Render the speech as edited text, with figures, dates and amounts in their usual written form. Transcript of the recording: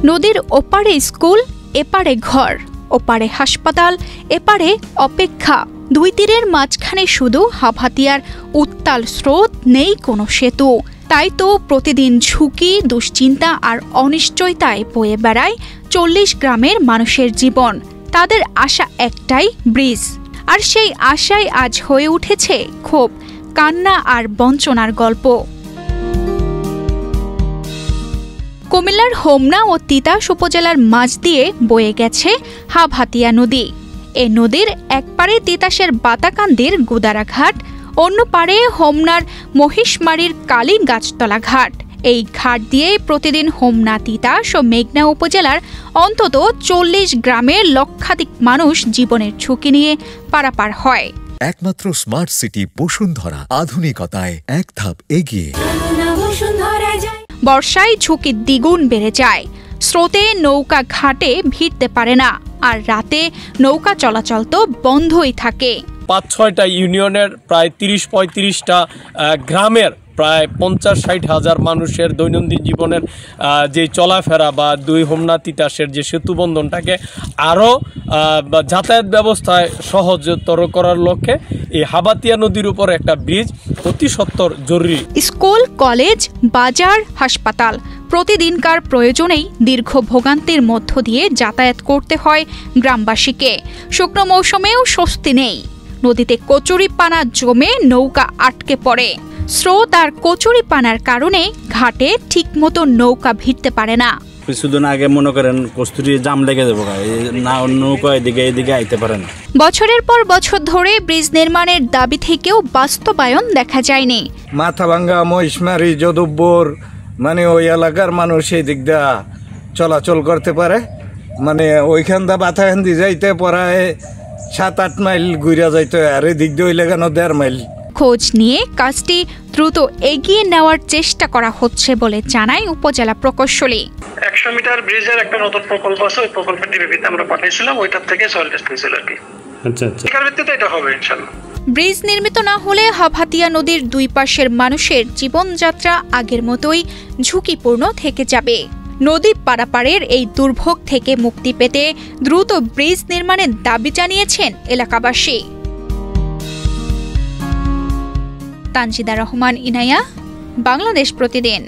নদীর ওপারে স্কুল, এপারে ঘর, ওপারে হাসপাতাল, এপারে অপেক্ষা। দুই তীরের মাঝখানে শুধু হাভাতিয়ার উত্তাল স্রোত, নেই কোনো সেতু। তাই তো প্রতিদিন ঝুঁকি, দুশ্চিন্তা আর অনিশ্চয়তায় বয়ে বেড়ায় ৪০ গ্রামের মানুষের জীবন। তাদের আশা একটাই, ব্রিজ। আর সেই আশায় আজ হয়ে উঠেছে ক্ষোভ, কান্না আর বঞ্চনার গল্প। কুমিল্লার হোমনা ও তিতাস উপজেলার মাঝ দিয়ে বয়ে গেছে হাভাতিয়া নদী। এ নদীর এক পারে তিতাসের বাতাকান্দির গুদারা ঘাট, অন্য পারে হোমনার মহিষমারির কালী গাছতলা ঘাট। এই ঘাট দিয়ে প্রতিদিন হোমনা, তিতাস ও মেঘনা উপজেলার অন্তত ৪০ গ্রামের লক্ষাধিক মানুষ জীবনের ঝুঁকি নিয়ে পারাপার হয়। একমাত্র স্মার্ট সিটি বসুন্ধরা, আধুনিকতায় এক ধাপ এগিয়ে। বর্ষায় ঝুঁকি দ্বিগুণ বেড়ে যায়। স্রোতে নৌকা ঘাটে ভিড়তে পারে না, আর রাতে নৌকা চলাচল তো বন্ধই থাকে। ৫-৬টা ইউনিয়নের প্রায় ৩০-৩৫টা গ্রামের প্রায় ৫০-৬০ হাজার মানুষের দৈনন্দিন জীবনের যে চলাফেরা বা দুই হোমনা তিতাসের যে সেতুবন্ধনটাকে আরও যাতায়াত ব্যবস্থায় সহজতর করার লক্ষ্যে এই হাভাতিয়া নদীর উপর একটা ব্রিজ অতি সত্বর জরুরি। স্কুল, কলেজ, বাজার, হাসপাতাল প্রতিদিনকার প্রয়োজনেই দীর্ঘ ভোগান্তির মধ্য দিয়ে যাতায়াত করতে হয় গ্রামবাসীকে। শুকনো মৌসুমেও স্বস্তি নেই। নদীতে কচুরিপানা জমে নৌকা আটকে পড়ে। স্রোত আর কচুরিপানার কারণে ঘাটে ঠিকমতো নৌকা ভিড়তে পারে না। কিছুদিন আগে মনে করেন কস্তুরি জাম লেগে যাবো, না নৌকা এদিকে আইতে পারে না। বছরের পর বছর ধরে ব্রিজ নির্মাণের দাবি থেকেও বাস্তবায়ন দেখা যায়নি। মাথাভাঙ্গা, মহিষমারি, যদুব্বর মানে ওই এলাকার মানুষ এই দিক দিয়ে চলাচল করতে পারে। মানে ওইখান দা বাথাখান্দি যাইতে পড়ায় ৭-৮ মাইল ঘুরা যাইতে, আর এই দিক দিয়ে ওই লাগানো ১.৫ মাইল। খোঁজ নিয়ে কাজটি দ্রুত এগিয়ে নেওয়ার চেষ্টা করা হচ্ছে বলে জানায় উপজেলা প্রকৌশলী। ১০০ মিটার ব্রিজের একটা নতুন প্রকল্প আছে, ওই প্রকল্পের ডিবিতে আমরা পাঠিয়েছিলাম, ওইটার থেকে সয়েল টেস্ট হয়েছিল আর কি। আচ্ছা, এর ভিত্তিতে এটা হবে ইনশাআল্লাহ। ব্রিজ নির্মিত না হলে হাভাতিয়া নদীর দুই পাশের মানুষের জীবনযাত্রা আগের মতোই ঝুঁকিপূর্ণ থেকে যাবে। নদী পারাপারের এই দুর্ভোগ থেকে মুক্তি পেতে দ্রুত ব্রিজ নির্মাণের দাবি জানিয়েছেন এলাকাবাসী। তানজিদা রহমান, ইনায়া, বাংলাদেশ প্রতিদিন।